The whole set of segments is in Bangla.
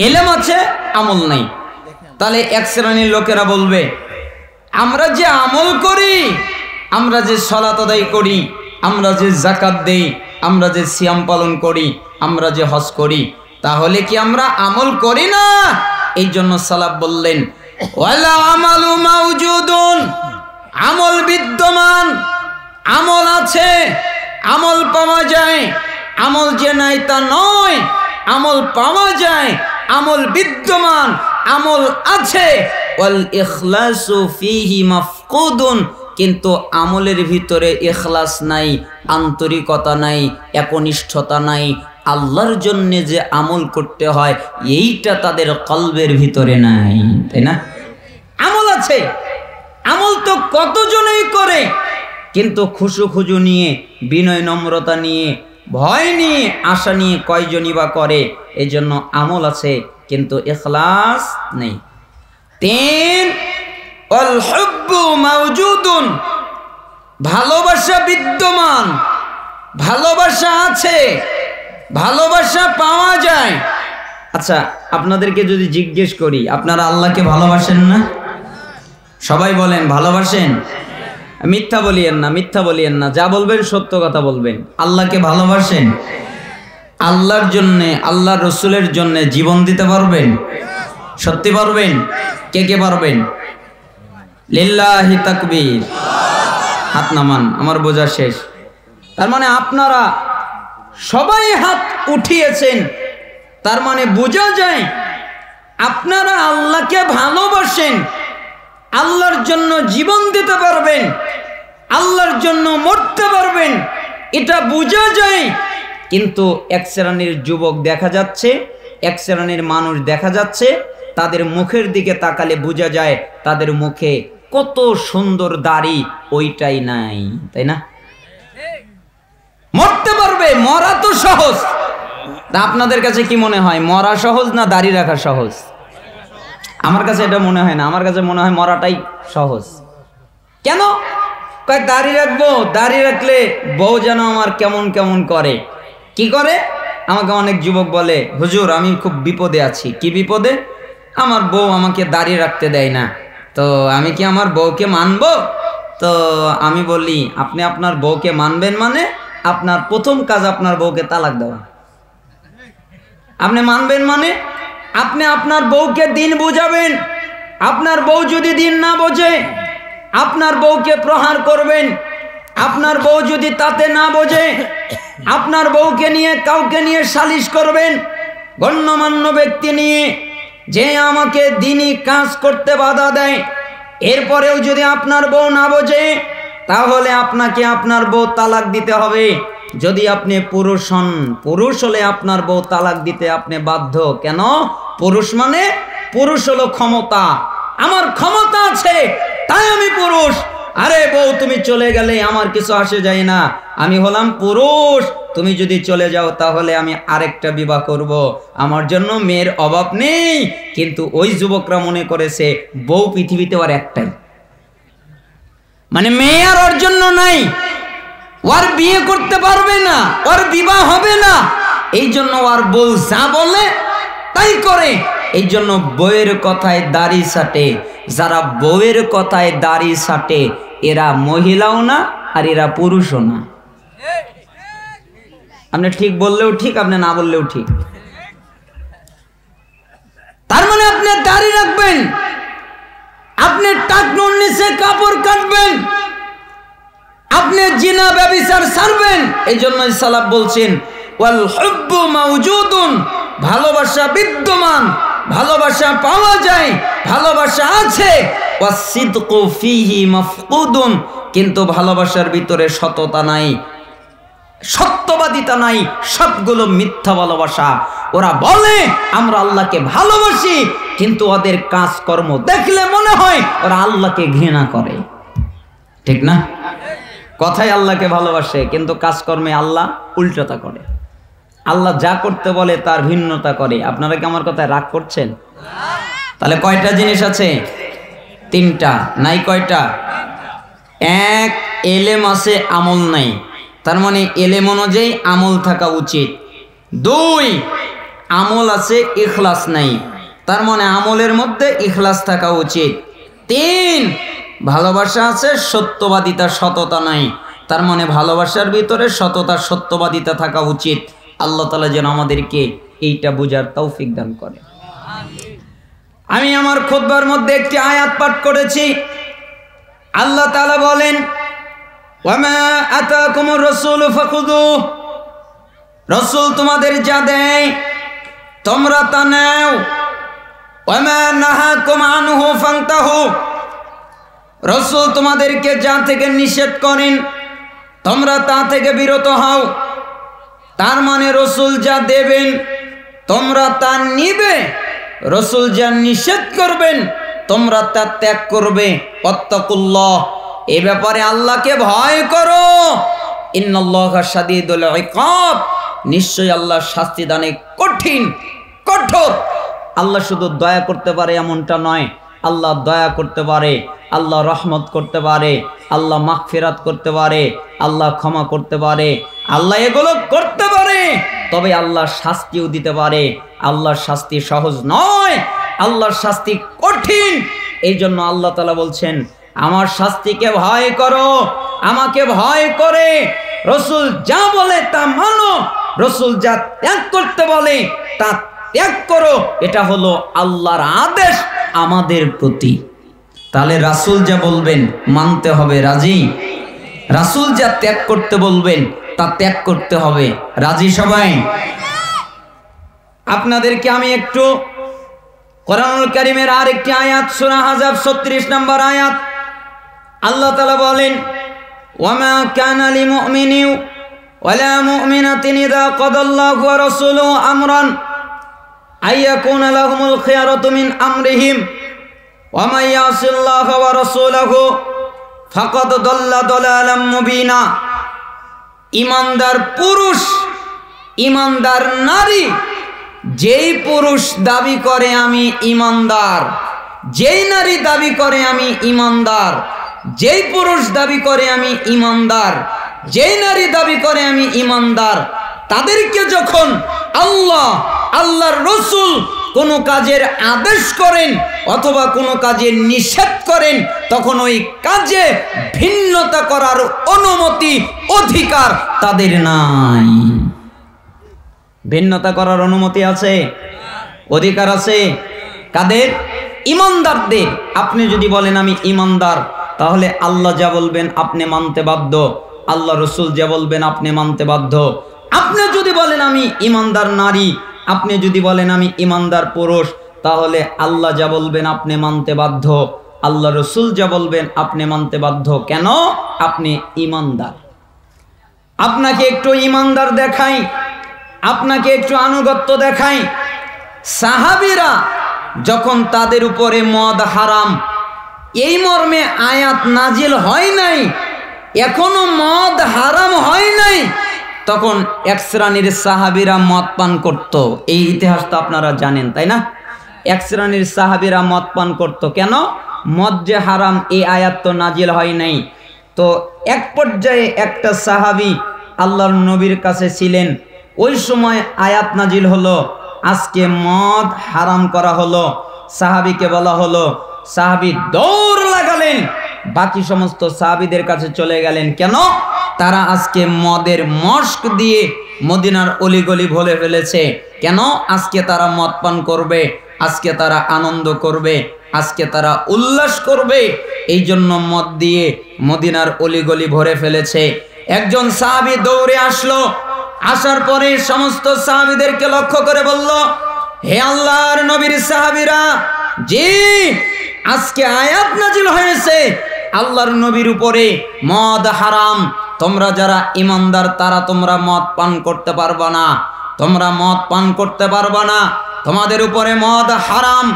এলেম আছে আমল নাই। তাহলে এক শ্রেণীর লোকেরা বলবে আমরা যে আমল করি, আমরা যে সালাত আদায় করি, আমরা যে যাকাত দেই, আমরা যে সিয়াম পালন করি, আমরা যে হজ করি, তাহলে কি আমরা আমল করি না? এই জন্য সালাফ বললেন ওয়ালা আমালু মাওজুদুন, আমল বিদ্যমান, আমল আছে, আমল পাওয়া যায়। আমল যে নাই তা নয়, আমল পাওয়া যায়, আমল বিদ্যমান, আমল আছে। ওয়াল ইখলাসু ফীহি মাফকুদুন, কিন্তু আমলের ভিতরে ইখলাস নাই, আন্তরিকতা নাই, একনিষ্ঠতা নাই, আল্লাহর জন্য যে আমল করতে হয় এইটা তাদের কলবের ভিতরে নাই, তাই না? আমল আছে, আমল তো কতজনই করে, কিন্তু খুশু নিয়ে, বিনয় নম্রতা নিয়ে, ভয় নিয়ে, আশা নিয়ে কয়জনই বা করে? এই জন্য আমল আছে কিন্তু ইখলাস নেই। 3 আল হুব্বু মাওজুদুন, ভালোবাসা বিদ্যমান, ভালোবাসা আছে, ভালোবাসা পাওয়া যায়। আচ্ছা, আপনাদেরকে যদি জিজ্ঞেস করি আপনারা আল্লাহকে ভালোবাসেন না? সবাই বলেন ভালোবাসেন। মিথ্যা বলিয়েন না, মিথ্যা বলিয়েন না, যা বলবেন সত্য কথা বলবেন। আল্লাহকে ভালোবাসেন? আল্লাহর জন্যে, আল্লাহ রসুলের জন্যে জীবন দিতে পারবেন? সত্যি পারবেন? কে কে পারবেন? লিল্লাহি তাকবীর, হাত নামান, আমার বোঝা শেষ। তার মানে আপনারা সবাই হাত উঠিয়েছেন, তার মানে বোঝা যায় আপনারা আল্লাহকে ভালোবাসেন, আল্লাহর জন্য জীবন দিতে পারবেন, আল্লাহর জন্য মরতে পারবেন, এটা বোঝা যায়। কিন্তু এক শ্রেণীর যুবক দেখা যাচ্ছে, এক শ্রেণীর মানুষ দেখা যাচ্ছে, তাদের মুখের দিকে তাকালে বোঝা যায় তাদের মুখে কত সুন্দর দাড়ি, ওইটাই নাই, তাই না? মরতে পারবে, মরা তো সহজ। তা আপনাদের কাছে কি মনে হয়, মরা সহজ না দাড়ি রাখা সহজ? আমার কাছে এটা মনে হয় না, আমার কাছে মনে হয় মরাটাই সহজ। কেন? কয় দাড়ি রাখবো, দাড়ি রাখলে বউ যেন আমার কেমন কেমন করে। কি করে? আমাকে অনেক যুবক বলে হুজুর আমি খুব বিপদে আছি। কি বিপদে? আমার বউ আমাকে দাড়ি রাখতে দেয় না, তো আমি কি আমার বউকে মানবো? তো আমি বলি আপনি আপনার বউকে মানবেন মানে আপনার প্রথম কাজ আপনার বউকে তালাক দেওয়া। আপনি মানবেন মানে আপনি আপনার বউকে দিন বুঝাবেন। আপনার বউ যদি দিন না বোঝে আপনার বউকে প্রহার করবেন। আপনার বউ যদি তাতে না বোঝে আপনার বউকে নিয়ে কাউকে নিয়ে সালিশ করবেন, গণ্যমান্য ব্যক্তি নিয়ে, যে আমাকে দিনই কাজ করতে বাধা দেয়। এরপরেও যদি আপনার বউ না বোঝে তাহলে আপনাকে আপনার বউ তালাক দিতে হবে। যদি আপনি পুরুষ হন, পুরুষ হলে আপনার বউ তালাক দিতে আপনি বাধ্য। কেন? পুরুষ মানে পুরুষ হলো ক্ষমতা, আমার ক্ষমতা আছে তাই আমি পুরুষ। আরে বউ তুমি চলে গেলে আমার কিছু আসে যায় না, আমি হলাম পুরুষ। তুমি যদি চলে যাও তাহলে আমি আরেকটা বিবাহ করব, আমার জন্য মেয়ের অভাব নেই। কিন্তু ওই যুবকরা মনে করেছে বউ পৃথিবীতে আর একটাই, মানে মেয়ে আর ওর জন্য নাই, ওর বিয়ে করতে পারবে না, ওর বিবাহ হবে না। এই জন্য ওর বউ যা বলে তাই করে। এই জন্য বউয়ের কথায় দাড়ি ছাটে। যারা বউয়ের কথায় দাড়ি ছাটে এরা মহিলাও না আর এরা পুরুষও না। আপনি ঠিক বললেও ঠিক, আপনি না বললেও ঠিক। তার মানে আপনি দাড়ি রাখবেন, আপনি টাকনুর নিচে কাপড় কাটবেন, আপনি জিনা ব্যভিচার ছাড়বেন। এই জন্যই সালাফ বলছেন ওয়াল হুব্বু মাওজুদুন, ভালোবাসা বিদ্যমান, ভালোবাসা পাওয়া যায়, ভালোবাসা আছে। ওয়াসিদকু ফীহি মাফকুদুন, কিন্তু ভালোবাসার ভিতরে সততা নাই, সত্যবাদিতা নাই, সবগুলো মিথ্যা ভালোবাসা। ওরা বলে আমরা আল্লাহকে ভালোবাসি, কিন্তু ওদের কাজকর্ম দেখলে মনে হয় ওরা আল্লাহকে ঘৃণা করে। ঠিক না? কথায় আল্লাহকে ভালোবাসে কিন্তু কাজকর্মে আল্লাহ উল্টোটা করে। আল্লাহ যা করতে বলে তার ভিন্নতা করে। আপনারা কি আমার কথায় রাগ করছেন? তাহলে কয়টা জিনিস আছে? 3টা। নাই কয়টা? 1 এলেম আছে, আমল নাই, তার মানে এলেম অনুযায়ী আমল থাকা উচিত। 2 আমল আছে ইখলাস নাই, তার মানে আমলের মধ্যে ইখলাস থাকা উচিত। 3, ভালোবাসা আছে সত্যবাদিতা সততা নাই, তার মানে ভালোবাসার ভিতরে সততা সত্যবাদিতা থাকা উচিত। আল্লাহ তাআলা যেন আমাদেরকে এইটা বুঝার তৌফিক দান করে। আমি আমার খুতবার মধ্যে একটি আয়াত পাঠ করেছি। আল্লাহ তাআলা বলেন, ওয়ামা আতাকুমুর রাসূলু ফাখুযুহু, রাসূল তোমাদের যা দেয় তোমরা তা নাও। ওয়ামা নাহাকুম আনহু ফান্তাহু, রাসূল তোমাদেরকে যা থেকে নিষেধ করেন তোমরা তা থেকে বিরত হও। তার মানে রাসূল যা দেবেন তোমরা তা নিবে, রাসূল যা নিষেধ করবেন তোমরা তা ত্যাগ করবে। ওয়াত্তাকুল্লাহ, এই ব্যাপারে আল্লাহকে ভয় করো। ইন্নাল্লাহা শাদীদুল ইকাব, নিশ্চয়ই আল্লাহ শাস্তি দানে কঠিন কঠোর। আল্লাহ শুধু দয়া করতে পারে এমনটা নয়, আল্লাহ দয়া করতে পারে, আল্লাহ রহমত করতে পারে, আল্লাহ মাগফিরাত করতে পারে, আল্লাহ ক্ষমা করতে পারে, আল্লাহ এগুলো করতে পারে। তবে আল্লাহ শাস্তিও দিতে পারে। আল্লাহর শাস্তি সহজ নয়, আল্লাহর শাস্তি কঠিন। এই জন্য আল্লাহ তাআলা বলছেন, আমার শাস্তিকে ভয় করো, আমাকে ভয় করে রাসূল যা বলে তা মানো, রাসূল যা ত্যাগ করতে বলে তা ত্যাগ করো। এটা হলো আল্লাহর আদেশ আমাদের প্রতি। তাহলে রাসূল যা বলবেন মানতে হবে, রাজি? রাসূল যা ত্যাগ করতে বলবেন তা ত্যাগ করতে হবে, রাজি সবাই? আপনাদেরকে আমি একটু কোরআনুল কারীমের আরেকটি আয়াত, সূরা আহজাব 36 নম্বর আয়াত, আল্লাহ তাআলা বলেন, ওয়ামা কানা লিমুমিনিন ওয়ালা মুমিনাতিন ইযা কাদাল্লাহু ওয়া রাসূলুহু আমরান আইয়াকুনা লাহুমুল খিয়ারাতু মিন আমরিহিম ওয়া মান ইয়াসিল্লাহা ওয়া রাসূলাহু ফাকাদ দাল্লা দালালাম মুবিনা। ঈমানদার পুরুষ, ঈমানদার নারী, যেই পুরুষ দাবি করে আমি ঈমানদার, যেই নারী দাবি করে আমি ঈমানদার, যেই পুরুষ দাবি করে আমি ঈমানদার, যেই নারী দাবি করে আমি ঈমানদার, তাদেরকে যখন আল্লাহ, আল্লাহর রাসূল কোনো কাজের আদেশ করেন অথবা কোনো কাজের নিষেধ করেন, তখন ওই কাজে ভিন্নতা করার অনুমতি, অধিকার তাদের নাই। ভিন্নতা করার অনুমতি আছে, অধিকার আছে কাদের? ঈমানদারদের। আপনি যদি বলেন আমি ঈমানদার, তাহলে আল্লাহ যা বলবেন আপনি মানতে বাধ্য, আল্লাহ রাসূল যা বলবেন আপনি মানতে বাধ্য। আপনি যদি বলেন আমি ঈমানদার নারী, আপনি যদি বলেন আমি ঈমানদার পুরুষ, তাহলে আল্লাহ যা বলবেন আপনি মানতে বাধ্য, আল্লাহ রাসূল যা বলবেন আপনি মানতে বাধ্য। কেন? আপনি ঈমানদার। আপনাকে একটু ঈমানদার দেখাই, আপনাকে একটু আনুগত্য দেখাই। সাহাবীরা যখন তাদের উপরে মদ হারাম এই মর্মে আয়াত নাজিল হয় নাই, এখনো মদ হারাম হয় নাই, তখন এক শ্রেণীর সাহাবীরা মদ পান করত। এই ইতিহাসটা আপনারা জানেন, তাই না? এক শ্রেণীর সাহাবীরা মদ পান করত। কেন? মদ যে হারাম এই আয়াত তো নাজিল হয় নাই। তো এক পর্যায়ে একটা সাহাবী আল্লাহর নবীর কাছে ছিলেন, ওই সময় আয়াত নাজিল হলো, আজকে মদ হারাম করা হলো। সাহাবীকে বলা হলো, সাহাবী দৌড় লাগালেন, বাকি সমস্ত সাহাবীদের কাছে চলে গেলেন। কেন? তারা আজকে মদের মস্ক দিয়ে মদিনার অলিগলি ভরে ফেলেছে। কেন? আজকে তারা মদ পান করবে, আজকে তারা আনন্দ করবে, আজকে তারা উল্লাস করবে, এই জন্য মদ দিয়ে মদিনার অলিগলি ভরে ফেলেছে। একজন সাহাবী দৌড়ে আসলো, আসার পরে সমস্ত সাহাবীদেরকে লক্ষ্য করে বলল, হে আল্লাহর নবীর সাহাবীরা, জি আজকে আয়াত নাজিল হয়েছে, আল্লাহর নবীর উপরে মদ হারাম। তোমরা যারা ঈমানদার তারা তোমরা মদ পান করতে পারবা না, তোমরা মদ পান করতে পারবা না, তোমাদের উপরে মদ হারাম।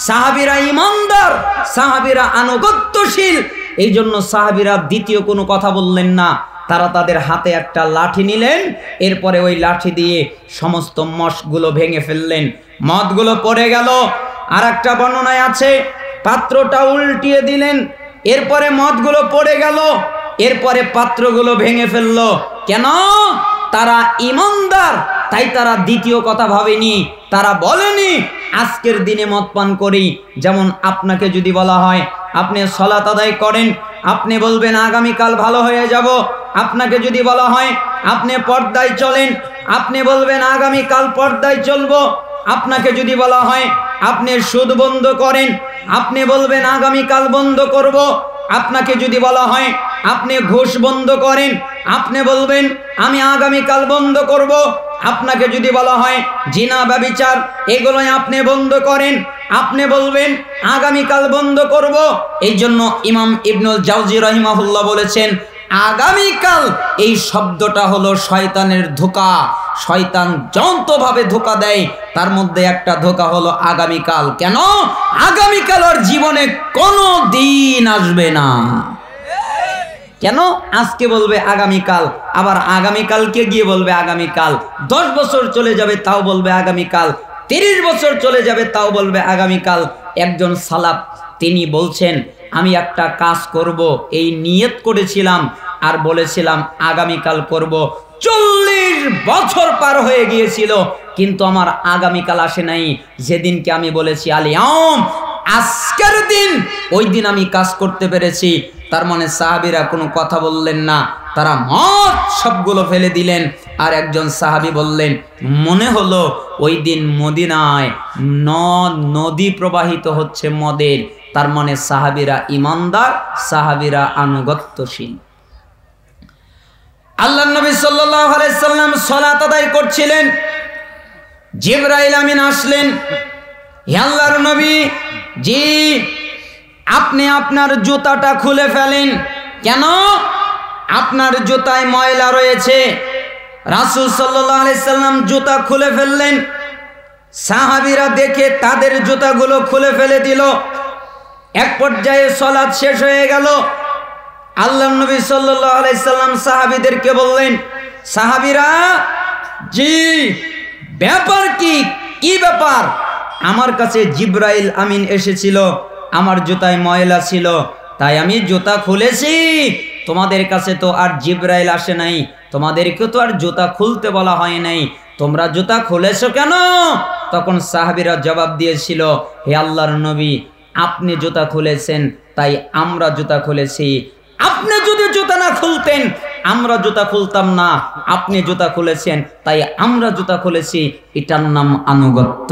সাহাবীরা ঈমানদার, সাহাবীরা আনুগত্যশীল, এই জন্য সাহাবীরা দ্বিতীয় কোনো কথা বললেন না। তারা তাদের হাতে একটা লাঠি নিলেন, এরপরে ওই লাঠি দিয়ে সমস্ত মশগুলো ভেঙে ফেললেন, মদগুলো পড়ে গেল। আর একটা বর্ণনায় আছে পাত্রটা উল্টিয়ে দিলেন, এরপরে মদগুলো পড়ে গেল, এরপরে পাত্রগুলো ভেঙে ফেললো। কেন? তারা ঈমানদার, তাই তারা দ্বিতীয় কথা ভাবেনি, তারা বলেনি আজকের দিনে মদ পান করি। যেমন আপনাকে যদি বলা হয় আপনি সালাত আদায় করেন, আপনি বলবেন আগামীকাল ভালো হয়ে যাব। আপনাকে যদি বলা হয় আপনি পর্দায় চলেন, আপনি বলবেন আগামীকাল পর্দায় চলবো। আপনাকে যদি বলা হয় আপনি সুদ বন্ধ করেন, আপনি বলবেন আগামীকাল বন্ধ করব। আপনাকে যদি বলা হয় আপনি ঘুষ বন্ধ করেন, আপনি বলবেন আমি আগামীকাল বন্ধ করব। আপনাকে যদি বলা হয় জিনা ব্যভিচার এগুলোই আপনি বন্ধ করেন, আপনি বলবেন আগামীকাল বন্ধ করব। এই জন্য ইমাম ইবনুল জাওজি রাহিমাহুল্লাহ বলেছেন আগামীকাল এই শব্দটা হলো শয়তানের ধোঁকা। শয়তান যন্ত্রভাবে ধোঁকা দেয়, তার মধ্যে একটা ধোঁকা হলো আগামীকাল। কেন? আগামীকাল ওর জীবনে কোনো দিন আসবে না। কেন? আজকে বলবে আগামীকাল, আবার আগামীকালকে গিয়ে বলবে আগামীকাল। 10 বছর চলে যাবে তাও বলবে আগামীকাল, 30 বছর চলে যাবে তাও বলবে আগামীকাল। একজন সালাফ তিনি বলছেন আমি একটা কাজ করব, এই নিয়ত করেছিলাম আর বলেছিলাম আগামীকাল করব। 40 বছর পার হয়ে গিয়েছিল কিন্তু আমার আগামীকাল আসে নাই। যেদিনকে আমি বলেছি আলিয়াম আজকের দিন, ওই দিন আমি কাজ করতে পেরেছি। তার মানে সাহাবীরা কোনো কথা বললেন না, তারা মদ সবগুলো ফেলে দিলেন। আর একজন সাহাবী বললেন মনে হলো ওই দিন মদিনায় নদী প্রবাহিত হচ্ছে মদের। তার মানে সাহাবীরা ইমানদার, সাহাবীরা আনুগত্যশীল। আল্লাহর নবী সাল্লাল্লাহু আলাইহি সাল্লাম সালাত আদায় করছিলেন, জিবরাইল আমিন আসলেন। হে আল্লাহর নবী, জি আপনি আপনার জুতাটা খুলে ফেলেন। কেন? আপনার জুতায় ময়লা রয়েছে। রাসূল সাল্লাল্লাহু আলাইহি সাল্লাম জুতা খুলে ফেললেন। সাহাবীরা দেখে তাদের জুতাগুলো খুলে ফেলে দিল। এক পর্যায়ে সালাত শেষ হয়ে গেল। আল্লাহর নবী সাল্লাল্লাহু আলাইহি সাল্লাম সাহাবীদেরকে বললেন, সাহাবীরা জি ব্যাপার কি? কি ব্যাপার? আমার কাছে জিবরাইল আমিন এসেছিল, আমার জুতায় ময়লা ছিল তাই আমি জুতা খুলেছি। তোমাদের কাছে তো আর জিবরাইল আসে নাই, তোমাদেরকে তো আর জুতা খুলতে বলা হয় নাই, তোমরা জুতা খুলেছো কেন? তখন সাহাবীরা জবাব দিয়েছিল, হে আল্লাহর নবী আপনি জুতা খুলেছেন তাই আমরা জুতা খুলেছি। আপনি যদি জুতা না খুলতেন আমরা জুতা খুলতাম না, আপনি জুতা খুলেছেন তাই আমরা জুতা খুলেছি। এটার নাম আনুগত্য।